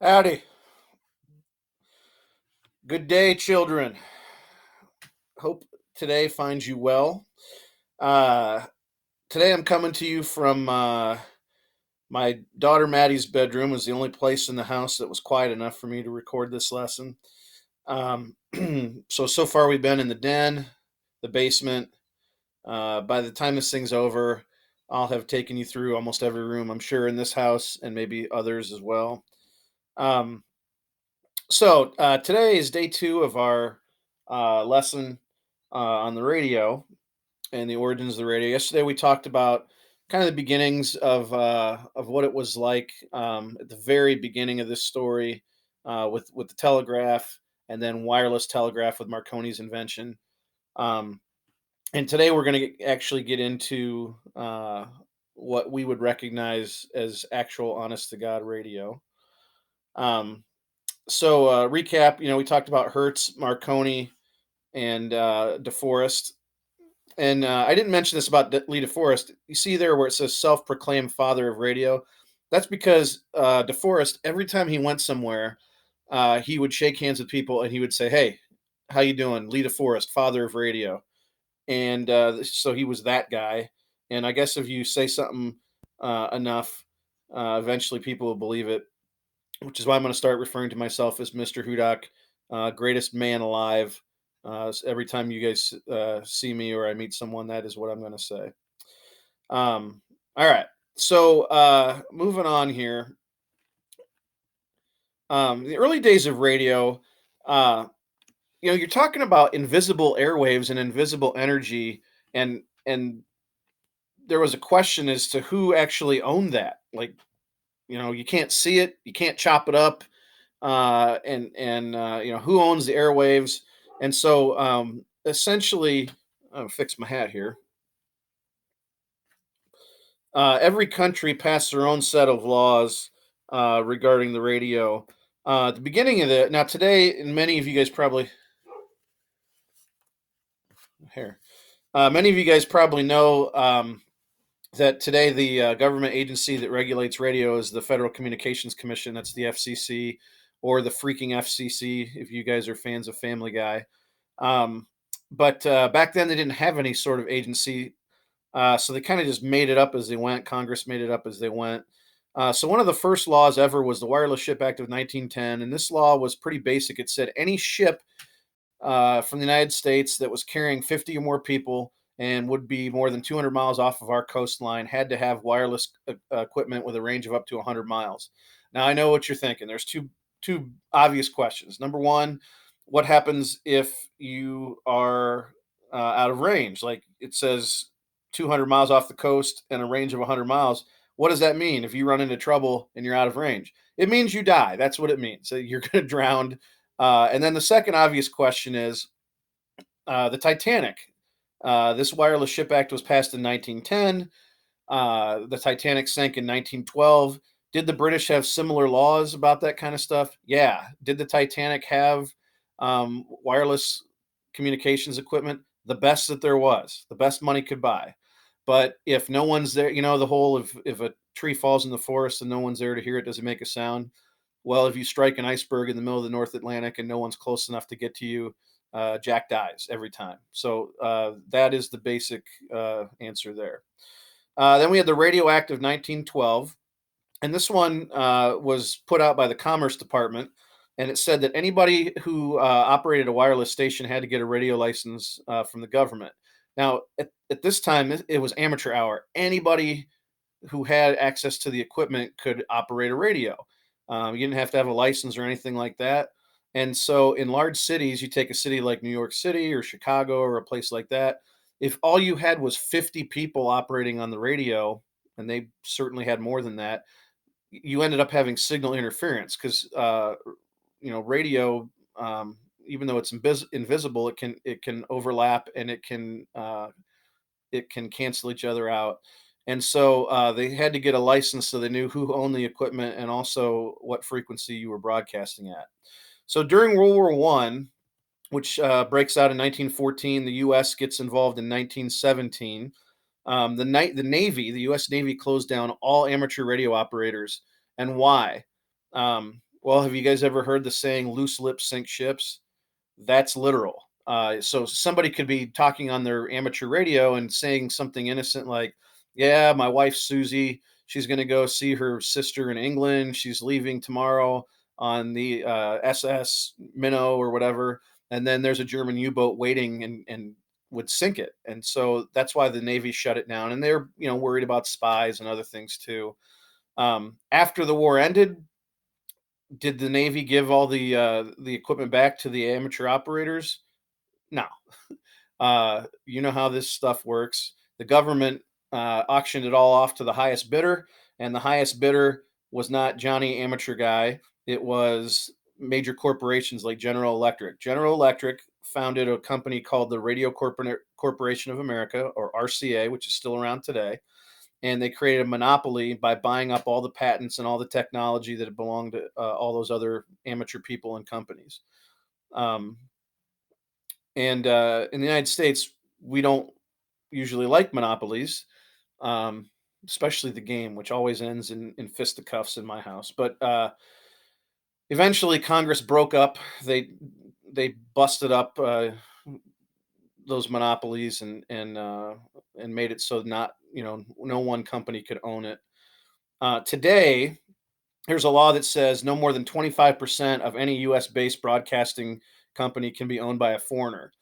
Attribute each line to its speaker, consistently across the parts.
Speaker 1: Howdy. Good day, children. Hope today finds you well. Uh, Today I'm coming to you from my daughter Maddie's bedroom. It was the only place in the house that was quiet enough for me to record this lesson. Um, so far we've been in the den, the basement. By the time this thing's over, I'll have taken you through almost every room, I'm sure, in this house and maybe others as well. Um, Today is day two of our lesson on the radio and the origins of the radio. Yesterday we talked about kind of the beginnings of what it was like at the very beginning of this story with the telegraph and then wireless telegraph with Marconi's invention. Um, and today we're going to actually get into what we would recognize as actual honest to God radio. Um, Recap, we talked about Hertz, Marconi, and DeForest. And I didn't mention this about Lee DeForest. You see there where it says self-proclaimed father of radio. That's because DeForest, every time he went somewhere, he would shake hands with people and he would say, "Hey, how you doing? Lee DeForest, father of radio." And so he was that guy. And I guess if you say something enough, eventually people will believe it, which is why I'm going to start referring to myself as Mr. Hudak, greatest man alive. Every time you guys see me or I meet someone, that is what I'm going to say. All right. Moving on here. The early days of radio, uh, you're talking about invisible airwaves and invisible energy, and there was a question as to who actually owned that. Like, you can't see it, you can't chop it up, and who owns the airwaves. And so essentially, I'll fix my hat here. Every country passed their own set of laws regarding the radio. At the beginning of the now today, and many of you guys probably here, many of you guys probably know that today the government agency that regulates radio is the Federal Communications Commission. That's the FCC, or the freaking FCC if you guys are fans of Family Guy. But back then they didn't have any sort of agency, so they kind of just made it up as they went. Congress made it up as they went. So one of the first laws ever was the Wireless Ship Act of 1910, and this law was pretty basic. It said any ship from the United States that was carrying 50 or more people and would be more than 200 miles off of our coastline had to have wireless equipment with a range of up to 100 miles. Now I know what you're thinking. There's two obvious questions. Number one, what happens if you are out of range? Like it says 200 miles off the coast and a range of 100 miles. What does that mean if you run into trouble and you're out of range? It means you die. That's what it means. So you're going to drown. And then the second obvious question is the Titanic. This Wireless Ship Act was passed in 1910. The Titanic sank in 1912. Did the British have similar laws about that kind of stuff? Yeah. Did the Titanic have wireless communications equipment? The best that there was, the best money could buy. But if no one's there, the whole if a tree falls in the forest and no one's there to hear it, does it make a sound? Well, if you strike an iceberg in the middle of the North Atlantic and no one's close enough to get to you, Jack dies every time. So that is the basic answer there. Then we had the Radio Act of 1912, and this one was put out by the Commerce Department, and it said that anybody who operated a wireless station had to get a radio license from the government. Now, at this time, it was amateur hour. Anybody who had access to the equipment could operate a radio. You didn't have to have a license or anything like that. And so, in large cities, you take a city like New York City or Chicago or a place like that. If all you had was 50 people operating on the radio, and they certainly had more than that, you ended up having signal interference because radio, even though it's invisible, it can overlap and it can cancel each other out. And so they had to get a license so they knew who owned the equipment and also what frequency you were broadcasting at. So during World War One, which breaks out in 1914, the U.S. gets involved in 1917. The U.S. Navy closed down all amateur radio operators. And why? Well, have you guys ever heard the saying "loose lips sink ships"? That's literal. So somebody could be talking on their amateur radio and saying something innocent like, "Yeah, my wife Susie, she's going to go see her sister in England. She's leaving tomorrow on the SS Minnow or whatever." And then there's a German U-boat waiting and would sink it. And so that's why the Navy shut it down. And they're worried about spies and other things too. After the war ended, did the Navy give all the equipment back to the amateur operators? No. You know how this stuff works. The government auctioned it all off to the highest bidder, and the highest bidder was not Johnny Amateur Guy. It was major corporations like General Electric. General Electric founded a company called the Corporation of America, or RCA, which is still around today. And they created a monopoly by buying up all the patents and all the technology that belonged to all those other amateur people and companies. Um, and in the United States, we don't usually like monopolies, um, especially the game, which always ends in fisticuffs in my house. But eventually, Congress broke up. They busted up those monopolies and made it so not no one company could own it. Today, there's a law that says no more than 25% of any U.S. based broadcasting company can be owned by a foreigner.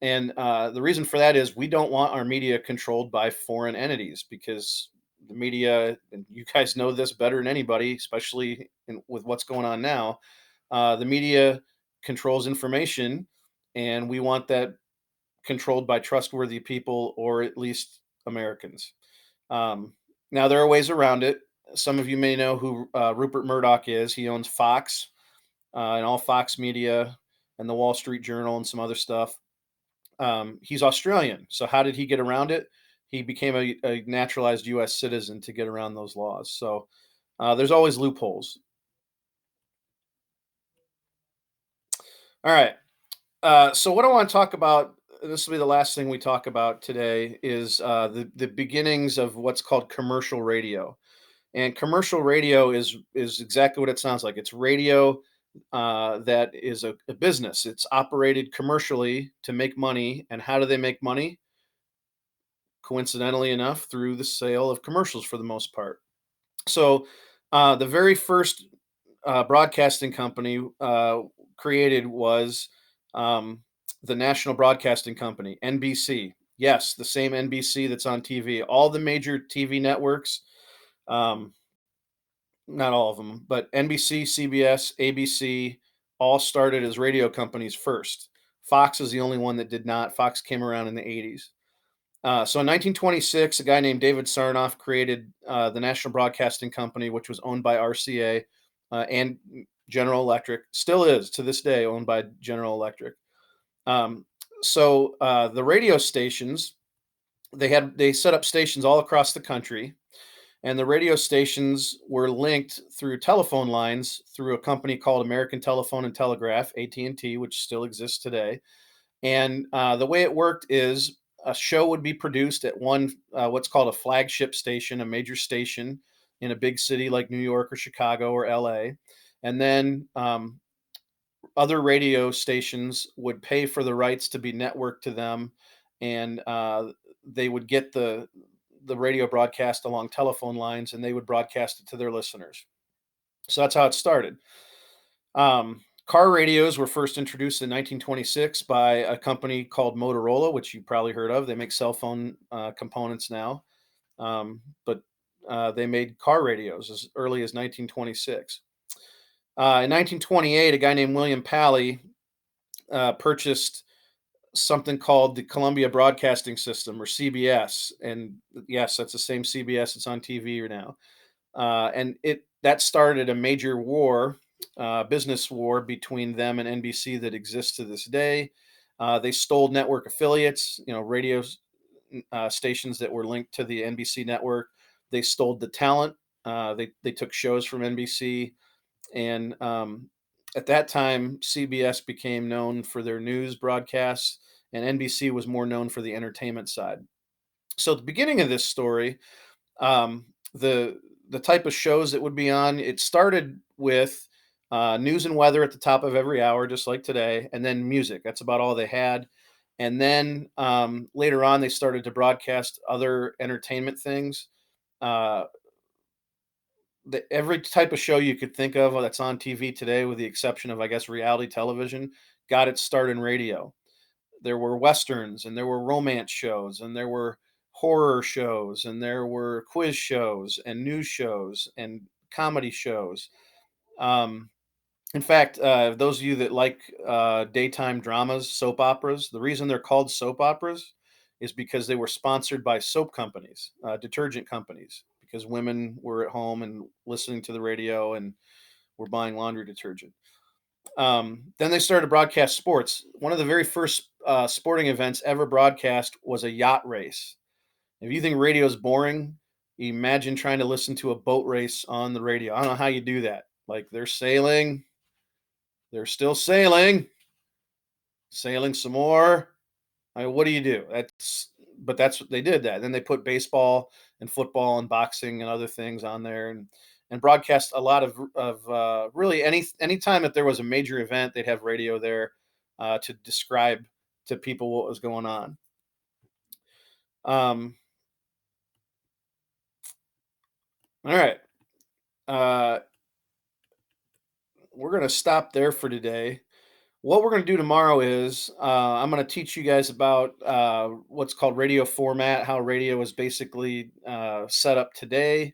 Speaker 1: And the reason for that is we don't want our media controlled by foreign entities because the media, and you guys know this better than anybody, especially with what's going on now. The media controls information, and we want that controlled by trustworthy people or at least Americans. Um, Now, there are ways around it. Some of you may know who Rupert Murdoch is. He owns Fox and all Fox Media and the Wall Street Journal and some other stuff. He's Australian. So how did he get around it? He became a naturalized U.S. citizen to get around those laws. So there's always loopholes. All right. So what I want to talk about, this will be the last thing we talk about today, is the beginnings of what's called commercial radio. And commercial radio is exactly what it sounds like. It's radio that is a business. It's operated commercially to make money. And how do they make money? Coincidentally enough, through the sale of commercials for the most part. So, the very first broadcasting company created was um, the National Broadcasting Company, NBC. Yes, the same NBC that's on TV. All the major TV networks, um, not all of them, but NBC, CBS, ABC, all started as radio companies first. Fox is the only one that did not. Fox came around in the 80s. So in 1926, a guy named David Sarnoff created the National Broadcasting Company, which was owned by RCA and General Electric. Still is to this day owned by General Electric. Um, so the radio stations, they set up stations all across the country, and the radio stations were linked through telephone lines through a company called American Telephone and Telegraph (AT&T), which still exists today. And the way it worked is a show would be produced at one what's called a flagship station, a major station in a big city like New York or Chicago or LA. And then other radio stations would pay for the rights to be networked to them, and they would get the radio broadcast along telephone lines, and they would broadcast it to their listeners. So that's how it started. Car radios were first introduced in 1926 by a company called Motorola, which you probably heard of. They make cell phone components now, but they made car radios as early as 1926. In 1928, a guy named William Pally purchased something called the Columbia Broadcasting System, or CBS. And yes, that's the same CBS that's on TV now. And it that started a major war, business war between them and NBC that exists to this day. They stole network affiliates, radio stations that were linked to the NBC network. They stole the talent. They took shows from NBC, and at that time, CBS became known for their news broadcasts, and NBC was more known for the entertainment side. So, at the beginning of this story, um, the the type of shows that would be on, it started with News and weather at the top of every hour, just like today, and then music. That's about all they had. And then later on, they started to broadcast other entertainment things. Uh, every type of show you could think of that's on TV today, with the exception of, I guess, reality television, got its start in radio. There were westerns, and there were romance shows, and there were horror shows, and there were quiz shows, and news shows, and comedy shows. Um, in fact, those of you that like daytime dramas, soap operas, the reason they're called soap operas is because they were sponsored by soap companies, detergent companies, because women were at home and listening to the radio and were buying laundry detergent. Then they started to broadcast sports. One of the very first sporting events ever broadcast was a yacht race. If you think radio is boring, imagine trying to listen to a boat race on the radio. I don't know how you do that. Like, they're sailing, they're still sailing, sailing some more. I mean, what do you do? That's what they did that. Then they put baseball and football and boxing and other things on there, and broadcast a lot of really any time that there was a major event, they'd have radio there to describe to people what was going on. Um, all right, uh, we're gonna stop there for today. What we're going to do tomorrow is I'm going to teach you guys about what's called radio format, how radio is basically set up today.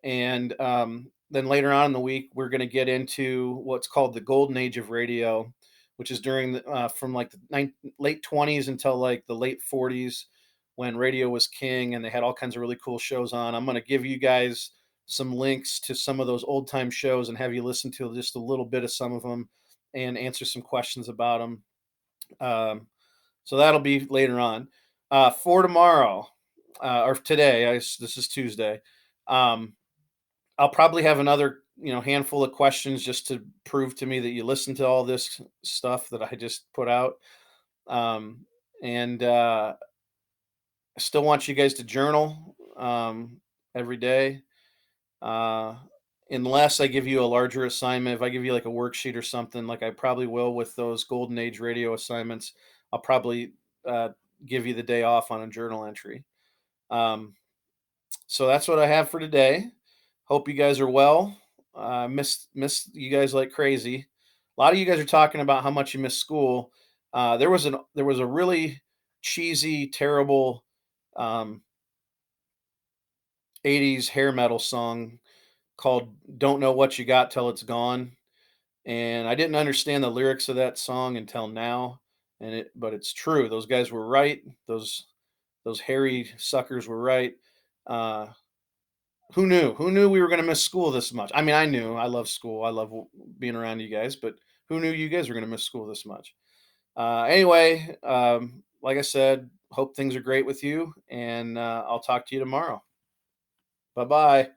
Speaker 1: And then later on in the week, we're going to get into what's called the golden age of radio, which is during from like the late 20s until like the late 40s, when radio was king and they had all kinds of really cool shows on. I'm going to give you guys some links to some of those old time shows and have you listen to just a little bit of some of them and answer some questions about them. Um, so that'll be later on. For tomorrow, or today, this is Tuesday. Um, I'll probably have another, handful of questions just to prove to me that you listen to all this stuff that I just put out. And I still want you guys to journal every day. Uh, Unless I give you a larger assignment, if I give you like a worksheet or something, like I probably will with those golden age radio assignments, I'll probably uh, give you the day off on a journal entry. Um, so that's what I have for today. Hope you guys are well. Miss you guys like crazy. A lot of you guys are talking about how much you miss school. There was a really cheesy, terrible um, '80s hair metal song called "Don't Know What You Got Till It's Gone," and I didn't understand the lyrics of that song until now. But it's true. Those guys were right. Those hairy suckers were right. Uh, who knew? Who knew we were going to miss school this much? I mean, I knew. I love school. I love being around you guys. But who knew you guys were going to miss school this much? Anyway, like I said, hope things are great with you, and I'll talk to you tomorrow. Bye bye.